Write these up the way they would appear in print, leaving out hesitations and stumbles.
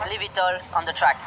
leave it all on the track.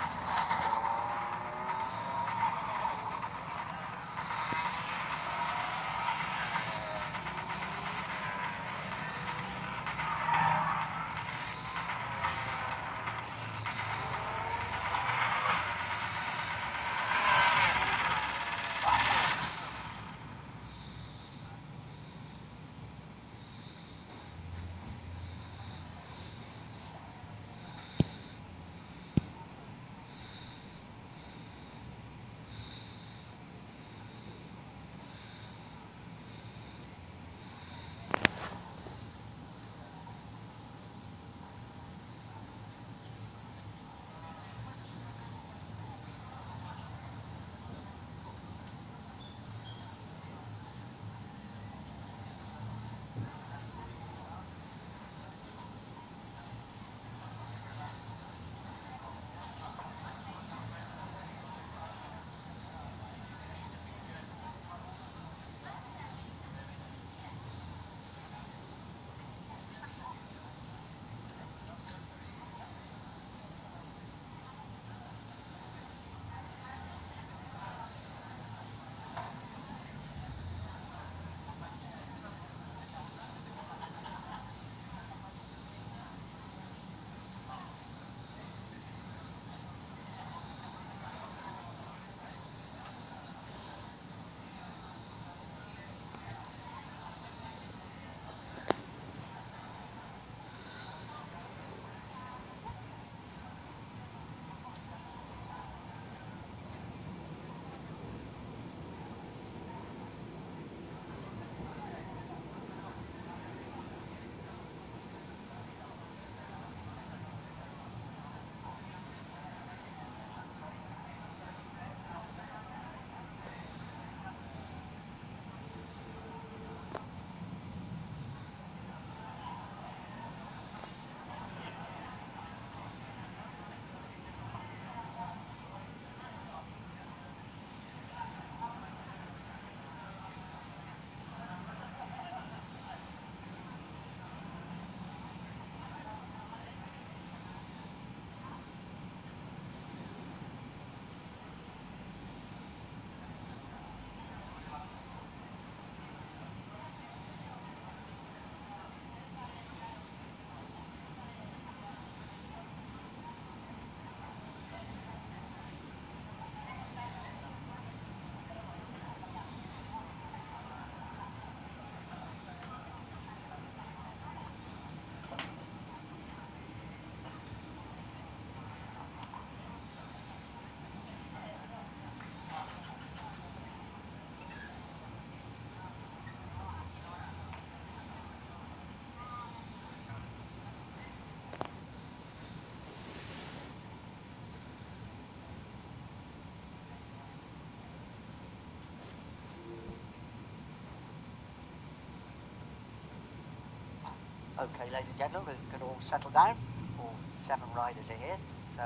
Okay, ladies and gentlemen, we're going to all settle down. All 7 riders are here. So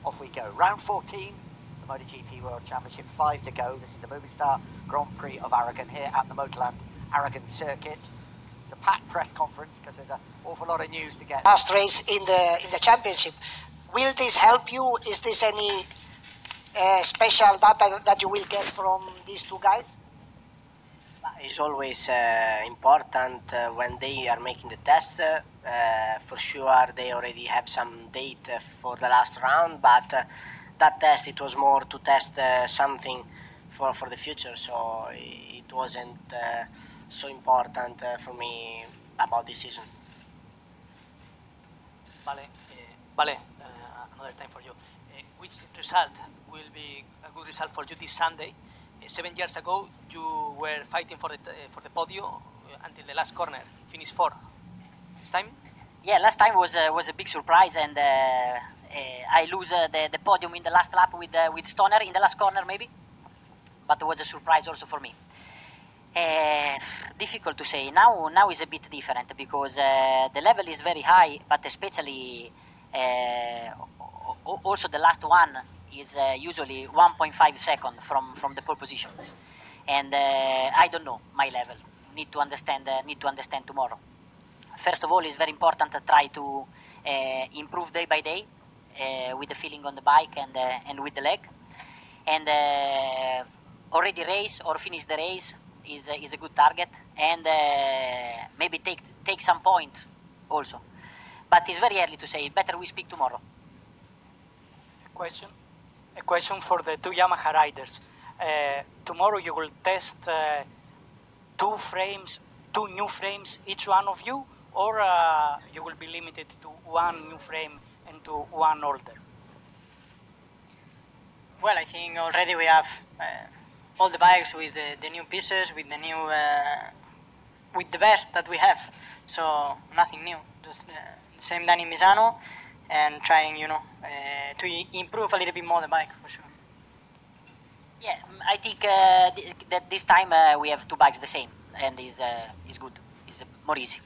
off we go. Round 14, the MotoGP World Championship, 5 to go. This is the Movistar Grand Prix of Aragon here at the Motorland Aragon circuit. It's a packed press conference because there's an awful lot of news to get. Last race in the championship. Will this help you? Is this any special data that you will get from these two guys? It's always important when they are making the test. For sure, they already have some date for the last round, but that test, it was more to test something for the future, so it wasn't so important for me about this season. Vale, another time for you. Which result will be a good result for you this Sunday? 7 years ago, you were fighting for the podium until the last corner, finished 4. This time? Yeah, last time was a big surprise, and I lose the podium in the last lap with Stoner in the last corner maybe, but it was a surprise also for me. Difficult to say. Now is a bit different because the level is very high, but especially also the last one is usually 1.5 seconds from the pole position, and I don't know my level. Need to understand tomorrow. First of all, it's very important to try to improve day by day. with the feeling on the bike and with the leg. And already race or finish the race is a good target, and maybe take some point also. But it's very early to say. Better we speak tomorrow. A question for the two Yamaha riders. Tomorrow you will test two new frames, each one of you, or you will be limited to one new frame and to one older? Well, I think already we have all the bikes with the new pieces, with the new, with the best that we have. So nothing new, just the same than in Misano, and trying, to improve a little bit more the bike for sure. Yeah, I think that this time we have two bikes the same, and is good. It's more easy.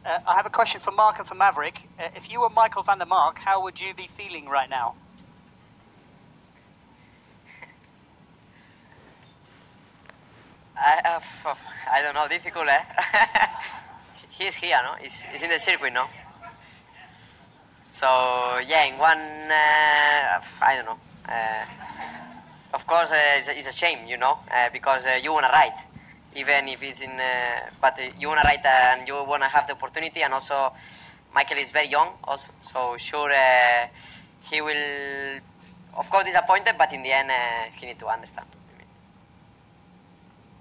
I have a question for Mark and for Maverick. If you were Michael van der Mark, how would you be feeling right now? I don't know, difficult, eh? He's here, no? He's in the circuit, no? So, yeah, in one, I don't know. Of course, it's a shame, because you want to ride, even if it's in, but you want to ride and you want to have the opportunity, and also Michael is very young, also, so sure he will, of course, disappointed, but in the end, he need to understand.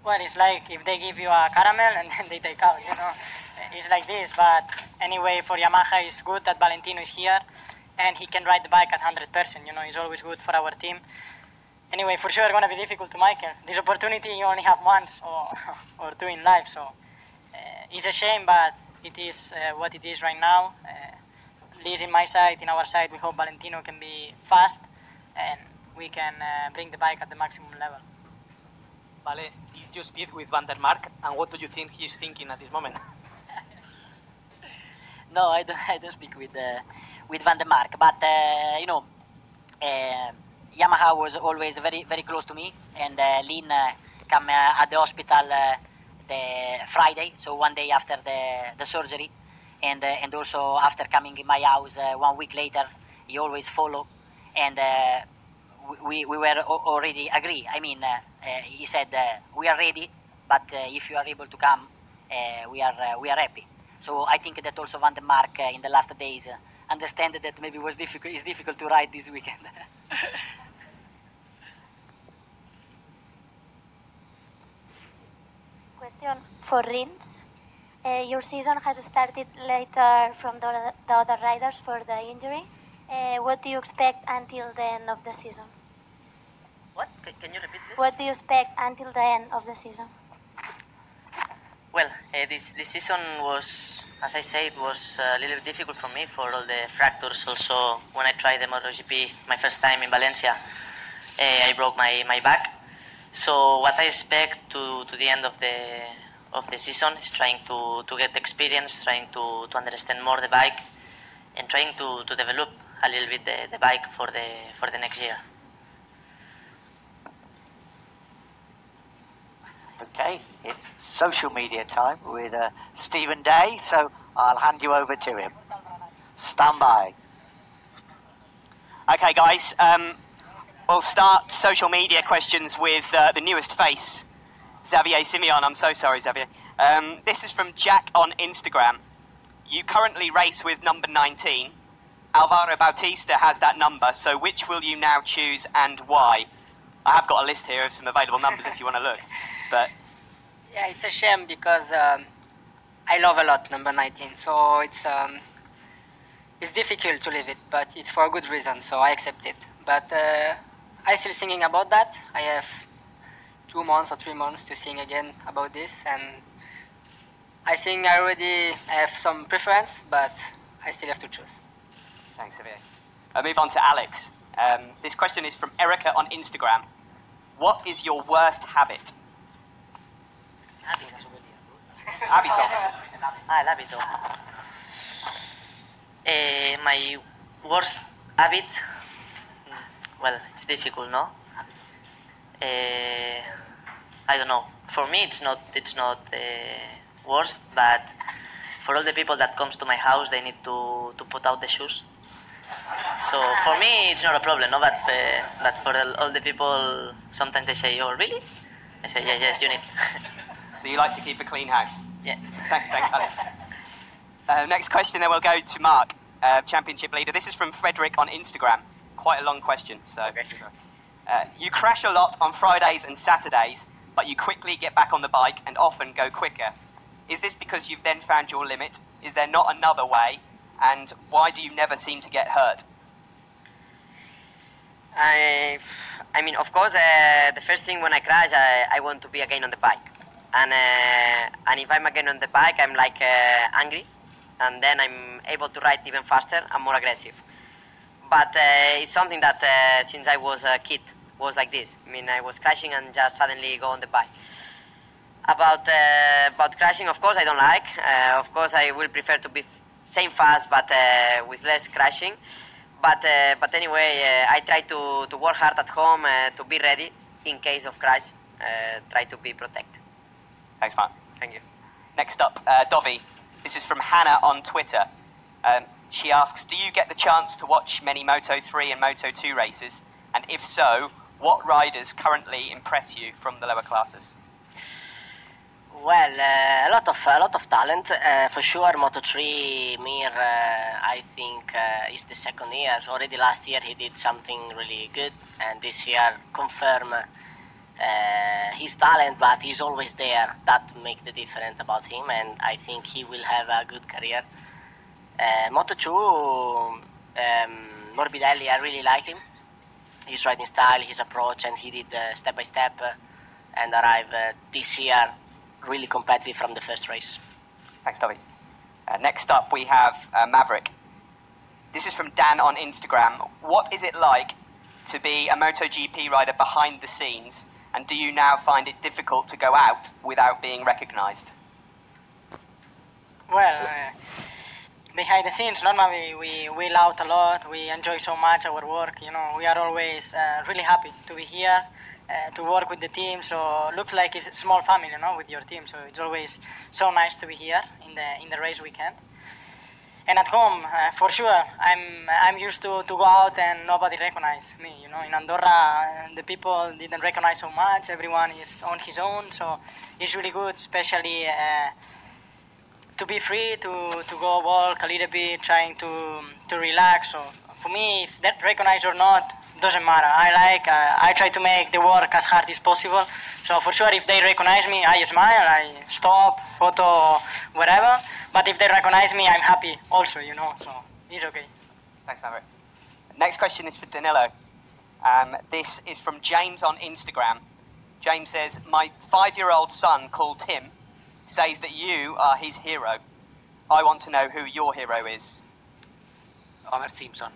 Well, it's like if they give you a caramel and then they take out, It's like this, but anyway, for Yamaha, it's good that Valentino is here and he can ride the bike at 100%, It's always good for our team. Anyway, for sure, it's going to be difficult to Michael. This opportunity you only have once or two in life, so it's a shame, but it is what it is right now. At least in my side, in our side, we hope Valentino can be fast and we can bring the bike at the maximum level. Vale, did you speak with Van der Mark, and what do you think he's thinking at this moment? No, I don't speak with Van der Mark, but Yamaha was always very very close to me, and Lynn come at the hospital the Friday, so one day after the surgery, and also after coming in my house 1 week later, he always follow, and we were already agree. I mean, he said we are ready, but if you are able to come, we are happy. So I think that also Van der Mark in the last days understand that maybe it's difficult to ride this weekend. Question for Rins. Your season has started later from the other riders for the injury. What do you expect until the end of the season? What? Can you repeat this? What do you expect until the end of the season? Well, this season was, as I said, was a little bit difficult for me for all the fractures. Also, when I tried the MotoGP my first time in Valencia, I broke my back. So what I expect to the end of the season is trying to get experience, trying to understand more the bike, and trying to develop a little bit the bike for the next year. Okay, it's social media time with Stephen Day, so I'll hand you over to him. Stand by. Okay, guys, we'll start social media questions with the newest face, Xavier Simeon. I'm so sorry, Xavier. This is from Jack on Instagram. You currently race with number 19. Alvaro Bautista has that number, so which will you now choose and why? I have got a list here of some available numbers if you want to look. But Yeah, it's a shame because I love a lot number 19, so it's difficult to leave it, but it's for a good reason, so I accept it. But I'm still thinking about that. I have 2 months or 3 months to think again about this, and I think I already have some preference, but I still have to choose. thanks, Xavier. I'll move on to Alex. This question is from Erica on Instagram. What is your worst habit? Habito. L'abito. My worst habit, well, it's difficult, no? I don't know. For me, it's not worst, but for all the people that comes to my house, they need to put out the shoes. So for me, it's not a problem, no? But for all the people, sometimes they say, "Oh, really?" I say, "Yeah, yes, you need." So you like to keep a clean house? Yeah. Thanks, Alex. Next question, then we'll go to Mark, championship leader. This is from Frederick on Instagram. Quite a long question. So, Okay. You crash a lot on Fridays and Saturdays, but you quickly get back on the bike and often go quicker. Is this because you've then found your limit? Is there not another way? And why do you never seem to get hurt? I mean, of course, the first thing when I crash, I want to be again on the bike. And if I'm again on the bike, I'm like angry. And then I'm able to ride even faster and more aggressive. But it's something that since I was a kid was like this. I mean, I was crashing and just suddenly go on the bike. About crashing, of course, I don't like. Of course, I will prefer to be same fast, but with less crashing. But anyway, I try to work hard at home to be ready in case of crash. Try to be protected. Thanks, Mark. Thank you. Next up, Dovi. This is from Hannah on Twitter. She asks, do you get the chance to watch many Moto3 and Moto2 races? And if so, what riders currently impress you from the lower classes? Well, a lot of talent. For sure, Moto3 Mir, I think, is the second year. So already last year he did something really good, and this year confirm his talent, but he's always there. That makes the difference about him, and I think he will have a good career. Moto2, Morbidelli, I really like him. His riding style, his approach, and he did step by step and arrived this year really competitive from the first race. Thanks, Dovi. Next up, we have Maverick. This is from Dan on Instagram. What is it like to be a MotoGP rider behind the scenes, and do you now find it difficult to go out without being recognised? Well, behind the scenes, normally we laugh a lot, we enjoy so much our work, you know, we are always really happy to be here, to work with the team, so looks like it's a small family, you know, with your team, so it's always so nice to be here in the race weekend. And at home, for sure, I'm used to go out and nobody recognize me, you know. In Andorra, the people didn't recognize so much, everyone is on his own, so it's really good, especially to be free, to go walk a little bit, trying to relax. So for me, if that recognized or not, doesn't matter. I try to make the work as hard as possible. So for sure, if they recognize me, I smile, I stop, photo, whatever. But if they recognize me, I'm happy also, you know, so it's okay. Thanks, Maverick. Next question is for Danilo. This is from James on Instagram. James says, my 5-year-old son called Tim says that you are his hero. I want to know who your hero is. Homer Simpson.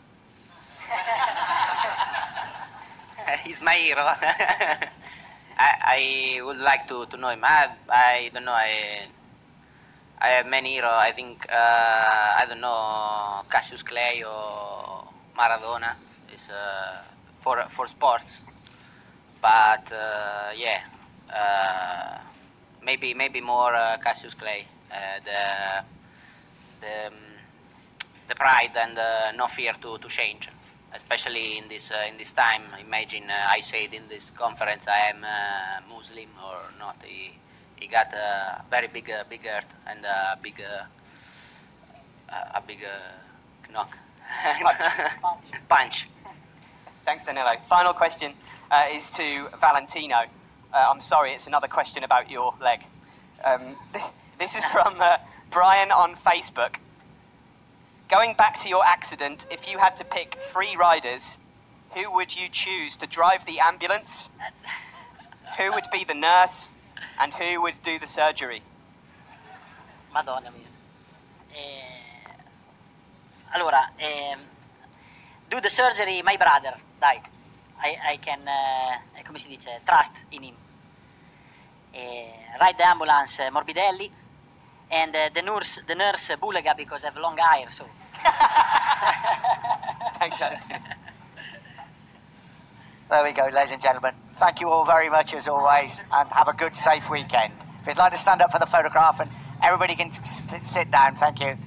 He's my hero. I would like to know him. I don't know. I have many heroes. I think I don't know, Cassius Clay or Maradona is for sports. But yeah, maybe more Cassius Clay. The pride and no fear to change, especially in this time. Imagine I said in this conference I am Muslim or not. He got a very big hurt and a big knock. Punch. Thanks, Danilo. Final question is to Valentino. I'm sorry, it's another question about your leg. This is from Brian on Facebook. Going back to your accident, if you had to pick 3 riders, who would you choose to drive the ambulance? Who would be the nurse? And who would do the surgery? Madonna mia. Allora, do the surgery, my brother, dai. I can, come si dice, trust in him. Ride the ambulance, Morbidelli. And the nurse Bulega, because I have long hair, so. Thanks, Valentino. There we go, ladies and gentlemen. Thank you all very much as always, and have a good, safe weekend. If you'd like to stand up for the photograph and everybody can sit down, thank you.